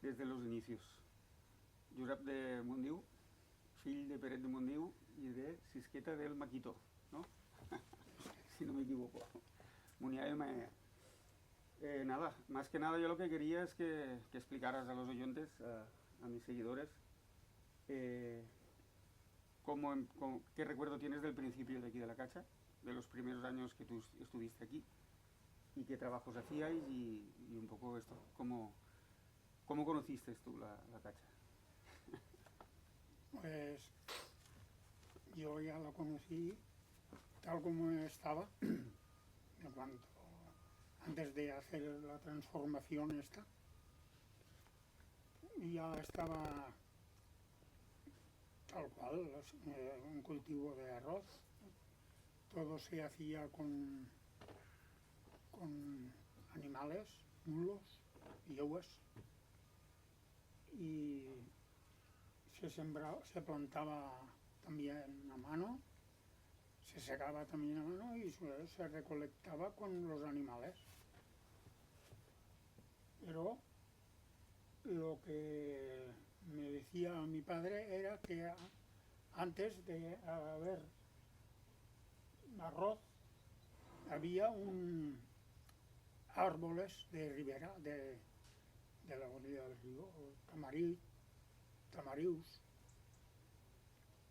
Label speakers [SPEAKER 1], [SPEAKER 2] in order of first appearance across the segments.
[SPEAKER 1] desde los inicios. Josep de Mondiu, fill de Peret de Mondiu y de Sisqueta del Maquito, ¿no? Si no me equivoco. Muniayo y Maea. Nada, más que nada yo lo que quería es que explicaras a los oyentes, a mis seguidores, qué recuerdo tienes del principio de aquí de la Cacha, de los primeros años que tú estuviste aquí, y qué trabajos hacíais y un poco esto, cómo conociste tú la Cacha.
[SPEAKER 2] Pues yo ya la conocí tal como estaba, cuando, antes de hacer la transformación esta, ya estaba tal cual, un cultivo de arroz. Todo se hacía con animales, mulos, yeguas, y se plantaba también a mano, se secaba también a mano y se recolectaba con los animales. Pero lo que me decía mi padre era que antes de haber arroz había árboles de ribera, de la orilla del río, tamarius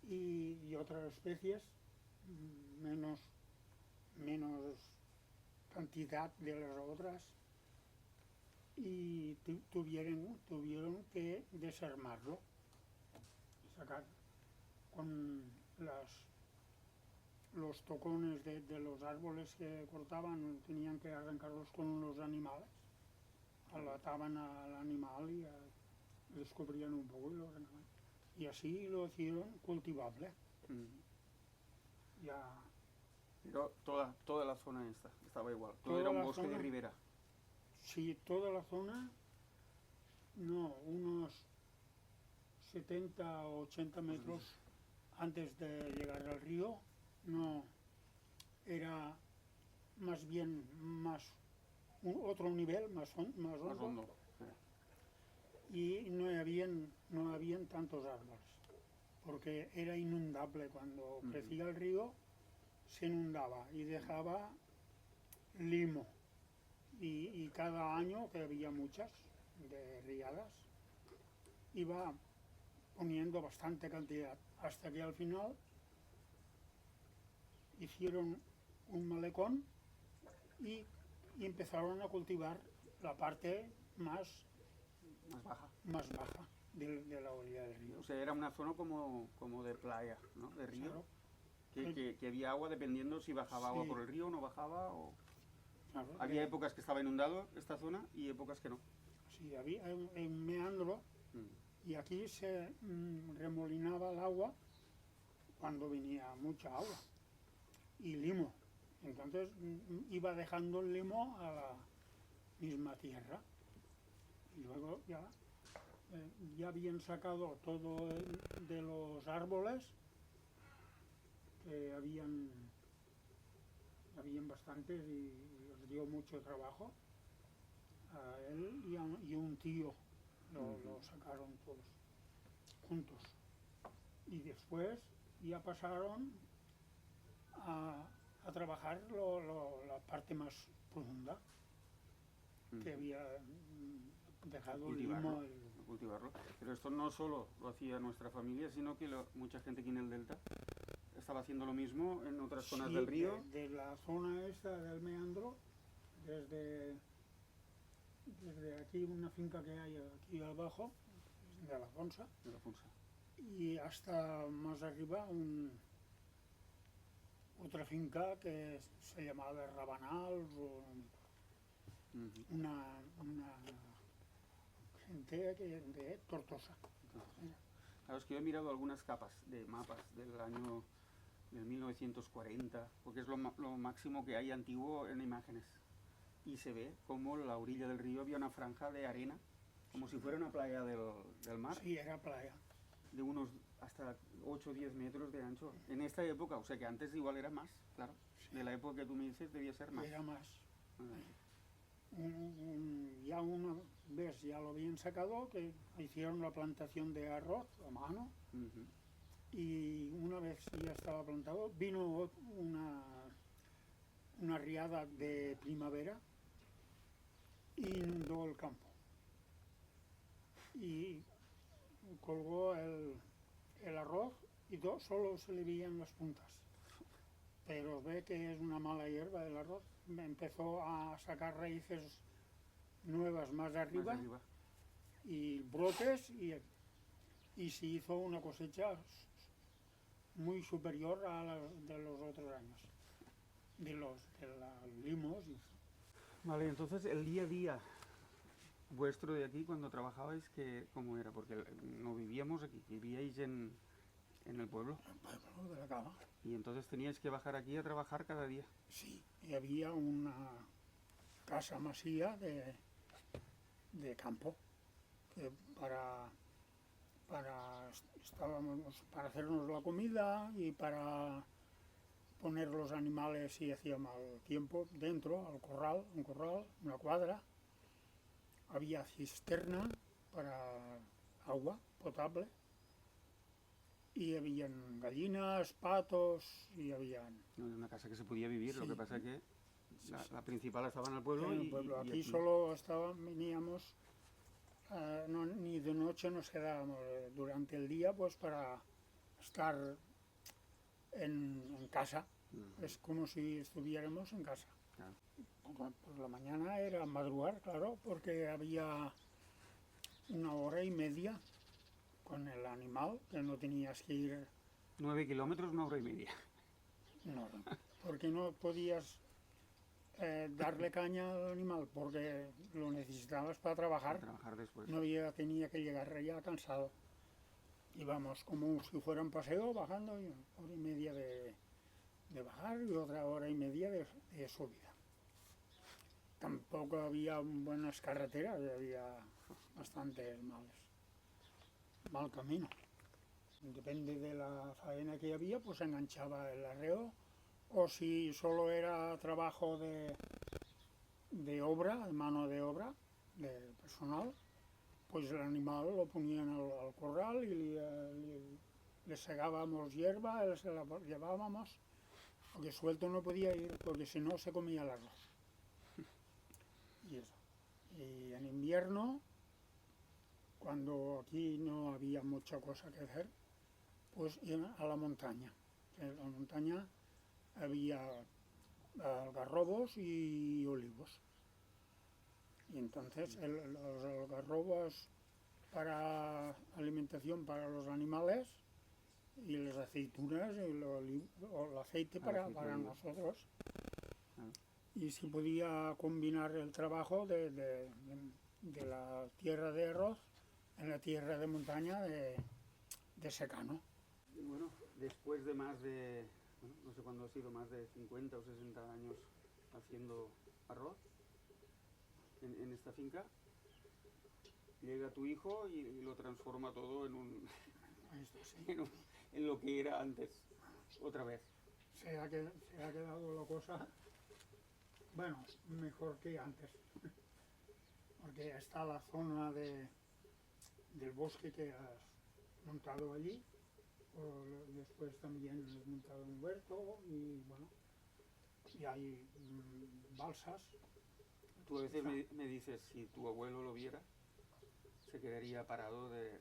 [SPEAKER 2] y otras especies, menos cantidad de las otras, y tuvieron que desarmarlo, sacar con los tocones de los árboles que cortaban, tenían que arrancarlos con los animales, ataban al animal y descubrían un poco y lo arrancaban. Y así lo hicieron cultivable. Ya.
[SPEAKER 1] Pero toda la zona estaba igual, todo era un bosque de ribera.
[SPEAKER 2] Sí, toda la zona, no, unos 70 o 80 metros antes de llegar al río, no, era más bien otro nivel, más hondo. Y no habían tantos árboles, porque era inundable. Cuando crecía el río, se inundaba y dejaba limo. Y cada año, que había muchas de riadas, iba poniendo bastante cantidad, hasta que al final hicieron un malecón y empezaron a cultivar la parte más baja de la orilla del río.
[SPEAKER 1] O sea, era una zona como de playa, ¿no? De río. Claro. Que había agua dependiendo si bajaba agua por el río o no bajaba. Claro, había épocas que estaba inundado esta zona y épocas que no.
[SPEAKER 2] Sí, había un meandro y aquí se remolinaba el agua cuando venía mucha agua y limo. Entonces iba dejando el limo a la misma tierra. Y luego ya habían sacado todo de los árboles, que habían bastantes y os dio mucho trabajo. A él y un tío lo sacaron todos juntos. Y después ya pasaron a trabajar la parte más profunda, que había dejado
[SPEAKER 1] cultivarlo. Pero esto no solo lo hacía nuestra familia, sino que mucha gente aquí en el Delta estaba haciendo lo mismo en otras zonas del río.
[SPEAKER 2] De la zona esta del meandro, desde aquí, una finca que hay aquí abajo, de la Fonsa, y hasta más arriba otra finca que se llamaba Rabanals, o una gente de Tortosa.
[SPEAKER 1] Claro, es que yo he mirado algunas capas de mapas del año del 1940, porque es lo máximo que hay antiguo en imágenes. Y se ve como la orilla del río había una franja de arena, como si fuera una playa del mar.
[SPEAKER 2] Sí, era playa.
[SPEAKER 1] De unos hasta 8 o 10 metros de ancho. En esta época, o sea que antes igual era más, claro. Sí. De la época que tú me dices debía ser más.
[SPEAKER 2] Era más. Ya ves, ya lo habían sacado, que hicieron la plantación de arroz a mano,
[SPEAKER 1] Ujú.
[SPEAKER 2] y una vez ya estaba plantado, vino una riada de primavera e inundó el campo. Y colgó el arroz y solo se le veían las puntas. Pero ve que es una mala hierba el arroz. Empezó a sacar raíces nuevas más arriba,
[SPEAKER 1] Más arriba.
[SPEAKER 2] y brotes, y se hizo una cosecha muy superior a la de los otros años, de los limos.
[SPEAKER 1] Vale, entonces el día a día vuestro de aquí cuando trabajabais, ¿cómo era? Porque no vivíamos aquí, vivíais en el pueblo.
[SPEAKER 2] El pueblo de la Cava.
[SPEAKER 1] Y entonces teníais que bajar aquí a trabajar cada día.
[SPEAKER 2] Sí, y había una casa masía de campo que para hacernos la comida y para poner los animales si hacía mal tiempo dentro, un corral, una cuadra. Había cisterna para agua potable y habían gallinas, patos y habían...
[SPEAKER 1] No era una casa que se podía vivir, lo
[SPEAKER 2] Sí.
[SPEAKER 1] que pasa es que la principal estaba en el pueblo,
[SPEAKER 2] En el
[SPEAKER 1] y,
[SPEAKER 2] pueblo.
[SPEAKER 1] y
[SPEAKER 2] Aquí solo veníamos, ni de noche nos quedábamos, durante el día pues para estar en casa.
[SPEAKER 1] Ujú.
[SPEAKER 2] Es como si estuviéramos en casa.
[SPEAKER 1] Claro.
[SPEAKER 2] Por la mañana era madrugar, claro, porque había 1 hora y media con el animal, que no tenías que ir,
[SPEAKER 1] 9 kilómetros, 1 hora y media.
[SPEAKER 2] no, porque no podías darle caña al animal, porque lo necesitabas para trabajar.
[SPEAKER 1] Para trabajar después.
[SPEAKER 2] No tenía que llegar ya cansado. Íbamos como si fuera un paseo bajando, y 1 hora y media de bajar y 1 hora y media de subida. Tampoco había buenas carreteras, había bastantes mal camino. Depende de la faena que había, pues enganchaba el arreo, o si solo era trabajo de obra, de mano de obra, de personal, pues el animal lo ponían al corral y le segábamos hierba, se la llevábamos, porque suelto no podía ir, porque si no se comía el arroz. Y eso. Y en invierno, cuando aquí no había mucha cosa que hacer, pues iban a la montaña. En la montaña había algarrobos y olivos. Y entonces los algarrobos para alimentación para los animales, y las aceitunas y el aceite para nosotros. Y se podía combinar el trabajo de la tierra de arroz en la tierra de montaña de secano.
[SPEAKER 1] Bueno, después de más de, no sé cuándo ha sido, más de 50 o 60 años haciendo arroz en esta finca, llega tu hijo y lo transforma todo
[SPEAKER 2] Esto sí.
[SPEAKER 1] en lo que era antes, otra vez.
[SPEAKER 2] Se ha quedado la cosa, bueno, mejor que antes, porque está la zona del bosque que has montado allí, después también has montado un huerto, y bueno, y hay balsas.
[SPEAKER 1] Tú a veces me dices, si tu abuelo lo viera, se quedaría parado de...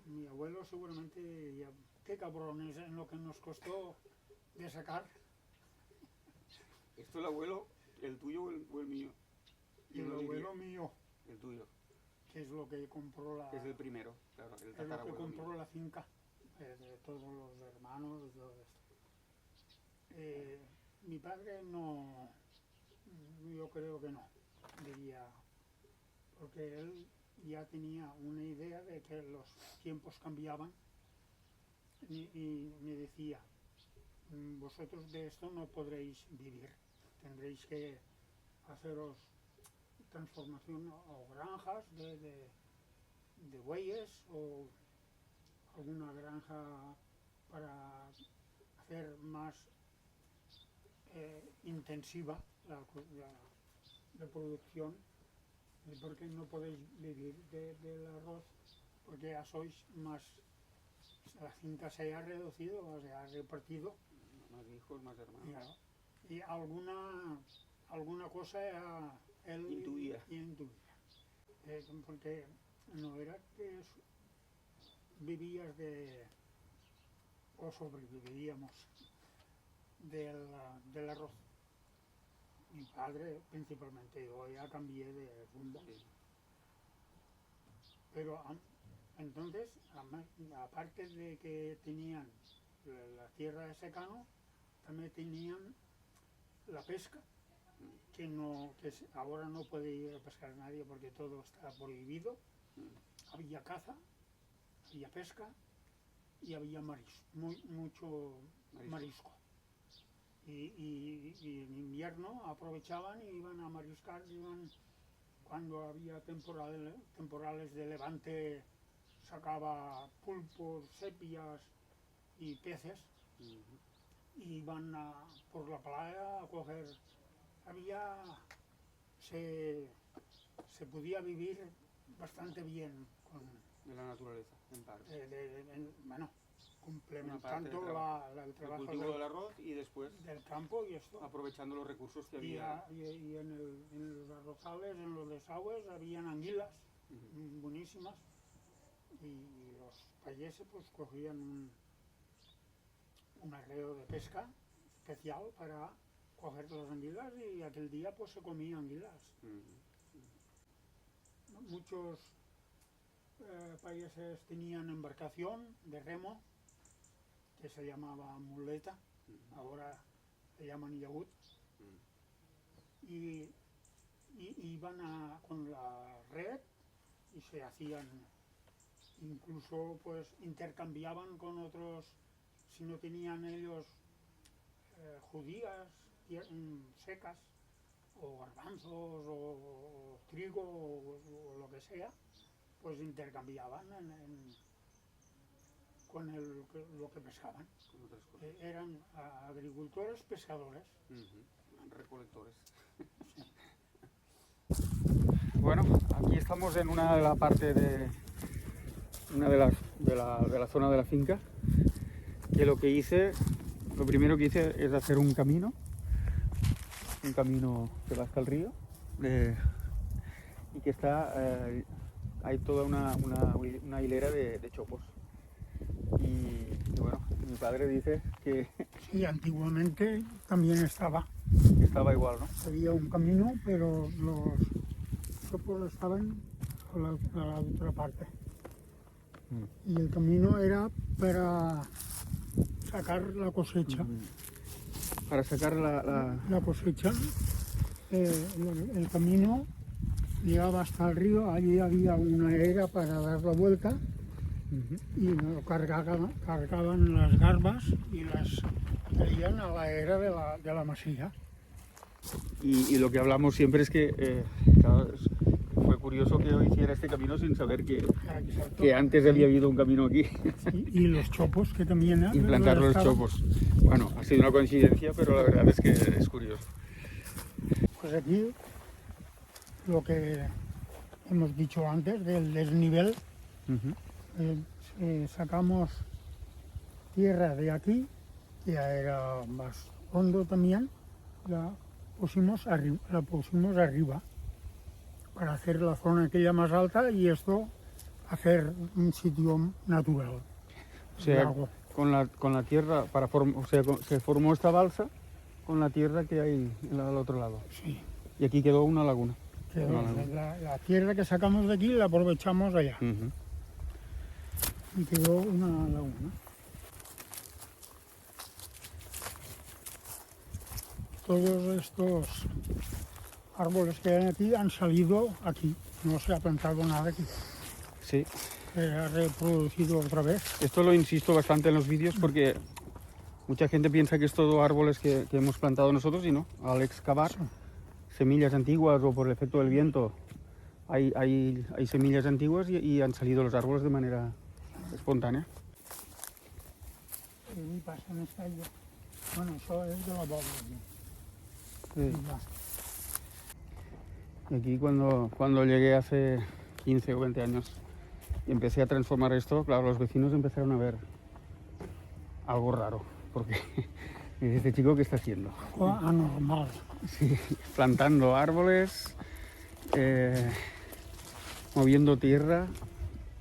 [SPEAKER 2] Mi abuelo seguramente diría, qué cabrones en lo que nos costó de sacar.
[SPEAKER 1] ¿Esto el abuelo, el tuyo o el mío?
[SPEAKER 2] Y el abuelo mío,
[SPEAKER 1] El tuyo,
[SPEAKER 2] que es lo que compró
[SPEAKER 1] que es el primero, claro, el
[SPEAKER 2] es lo que
[SPEAKER 1] tatarabuelo
[SPEAKER 2] compró
[SPEAKER 1] mío.
[SPEAKER 2] la finca, de todos los hermanos y todo esto. Mi padre no, yo creo que no, diría, porque él ya tenía una idea de que los tiempos cambiaban, y me decía, vosotros de esto no podréis vivir, tendréis que haceros transformación o granjas de bueyes, o alguna granja para hacer más intensiva la producción ¿Y por qué no podéis vivir del arroz? Porque ya sois más, la finca se ha reducido, o se ha repartido.
[SPEAKER 1] Más hijos, más hermanos.
[SPEAKER 2] Y alguna cosa él
[SPEAKER 1] Intuía.
[SPEAKER 2] Porque no era que vivías o sobreviviríamos del arroz. Mi padre principalmente, yo ya cambié de rumbo.
[SPEAKER 1] Sí.
[SPEAKER 2] Pero entonces, aparte de que tenían la tierra de secano, también tenían la pesca, ahora no puede ir a pescar nadie porque todo está prohibido. Había caza, había pesca y había mucho marisco. Y en invierno aprovechaban y iban a mariscar, cuando había temporales de levante, sacaba pulpos, sepias y peces. Y iban por la playa a coger. Se podía vivir bastante bien
[SPEAKER 1] De la naturaleza, en parte.
[SPEAKER 2] Bueno,
[SPEAKER 1] Una parte
[SPEAKER 2] complementando el
[SPEAKER 1] el
[SPEAKER 2] trabajo
[SPEAKER 1] cultivo del arroz y después
[SPEAKER 2] del campo y esto.
[SPEAKER 1] aprovechando los recursos que
[SPEAKER 2] Y,
[SPEAKER 1] había.
[SPEAKER 2] y en los arrozales, en los desagües, habían anguilas buenísimas. Y los payeses pues cogían un arreo de pesca especial para coger las anguilas, y aquel día pues se comían anguilas. Muchos países tenían embarcación de remo que se llamaba muleta, ahora se llaman yagut, y iban con la red y se hacían, incluso pues intercambiaban con otros, si no tenían ellos judías secas, o garbanzos, o trigo, o lo que sea, pues intercambiaban con lo que pescaban.
[SPEAKER 1] Con otras cosas.
[SPEAKER 2] Eran agricultores, pescadores.
[SPEAKER 1] Recolectores. Bueno, aquí estamos en una de la parte de la zona de la finca, que lo primero que hice es hacer un camino que va hasta el río, y que hay toda una hilera de chopos. Y bueno, mi padre dice que
[SPEAKER 2] Sí, antiguamente también estaba
[SPEAKER 1] igual, ¿no?
[SPEAKER 2] Había un camino, pero los chopos estaban a la otra parte. Y el camino era para sacar la cosecha.
[SPEAKER 1] Para sacar
[SPEAKER 2] La cosecha, el camino llegaba hasta el río, allí había una era para dar la vuelta, y lo cargaban las garbas y las traían a la era de la masía.
[SPEAKER 1] Y lo que hablamos siempre es que claro, fue curioso que yo hiciera este camino sin saber que antes había habido un camino aquí.
[SPEAKER 2] Y los chopos que también
[SPEAKER 1] Implantar los chopos. Bueno, ha sido una coincidencia, pero la verdad es que es curioso.
[SPEAKER 2] Pues aquí lo que hemos dicho antes del desnivel, sacamos tierra de aquí, que ya era más hondo también, la pusimos arriba para hacer la zona aquella más alta, y esto hacer un sitio natural.
[SPEAKER 1] O sea, con la tierra, se formó esta balsa con la tierra que hay al otro lado.
[SPEAKER 2] Sí.
[SPEAKER 1] Y aquí quedó una laguna.
[SPEAKER 2] La tierra que sacamos de aquí la aprovechamos allá. Y quedó una laguna. Todos estos árboles que hay aquí han salido aquí, no se ha plantado nada aquí.
[SPEAKER 1] Sí.
[SPEAKER 2] Se ha reproducido otra vez.
[SPEAKER 1] Esto lo insisto bastante en los vídeos porque mucha gente piensa que es todo árboles que hemos plantado nosotros, y no. Al excavar semillas antiguas o por el efecto del viento hay semillas antiguas y han salido los árboles de manera espontánea.
[SPEAKER 2] Y pasan esta allá. Bueno, eso es de la bóveda.
[SPEAKER 1] Sí. Y aquí cuando llegué hace 15 o 20 años y empecé a transformar esto, claro, los vecinos empezaron a ver algo raro, porque es este chico que está haciendo.
[SPEAKER 2] Anormal.
[SPEAKER 1] Sí, plantando árboles, moviendo tierra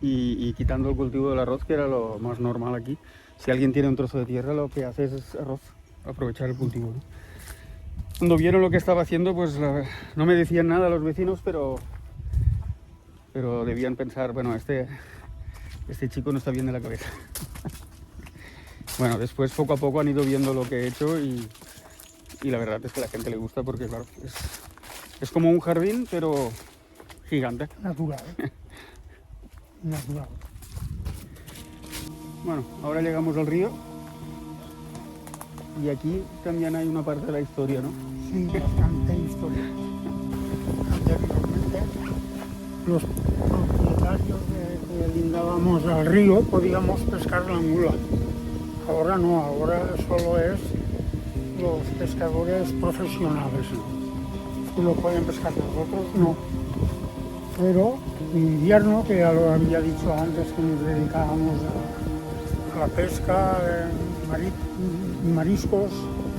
[SPEAKER 1] y quitando el cultivo del arroz, que era lo más normal aquí. Si alguien tiene un trozo de tierra, lo que hace es arroz, aprovechar el cultivo, ¿no? Cuando vieron lo que estaba haciendo, pues no me decían nada los vecinos, pero debían pensar, bueno, este chico no está bien de la cabeza. Bueno, después poco a poco han ido viendo lo que he hecho y la verdad es que a la gente le gusta porque, claro, es como un jardín, pero gigante.
[SPEAKER 2] Natural. Natural.
[SPEAKER 1] Bueno, ahora llegamos al río y aquí también hay una parte de la historia, ¿no?
[SPEAKER 2] Sí, bastante historia. Anteriormente, los propietarios que lindábamos al río podíamos pescar la angula. Ahora no, ahora solo es los pescadores profesionales. Y lo pueden pescar nosotros, no. Pero en invierno, que ya lo había dicho antes, que nos dedicábamos a la pesca, mariscos,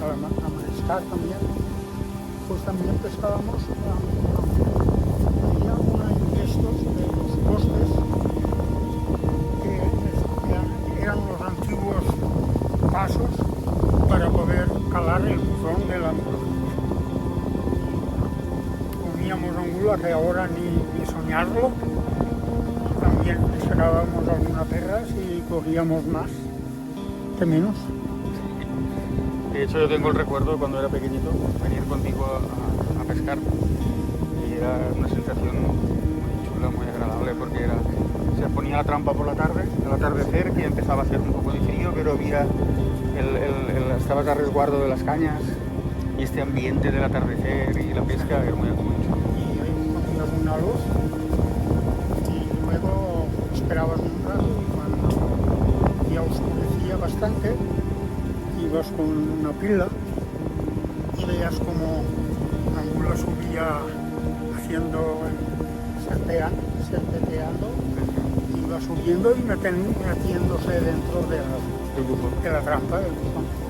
[SPEAKER 2] a mariscar también, pues también pescábamos. Había uno de estos, de los postes, que eran los antiguos pasos para poder calar el buzón de la angula. Comíamos angula, que ahora ni soñarlo. También sacábamos algunas perras y cogíamos más que menos.
[SPEAKER 1] De hecho, yo tengo el recuerdo de cuando era pequeñito, venir contigo a pescar y era una sensación muy chula, muy agradable, porque se ponía la trampa por la tarde, al atardecer, que empezaba a hacer un poco de frío, pero había estabas a resguardo de las cañas y este ambiente del atardecer y la pesca era muy chulo.
[SPEAKER 2] Y ahí ponías una luz y luego esperabas un rato y cuando ya oscurecía bastante ibas con una pila y veías como la angula subía haciendo serpenteando, iba subiendo y metiéndose dentro de la trampa del buzón.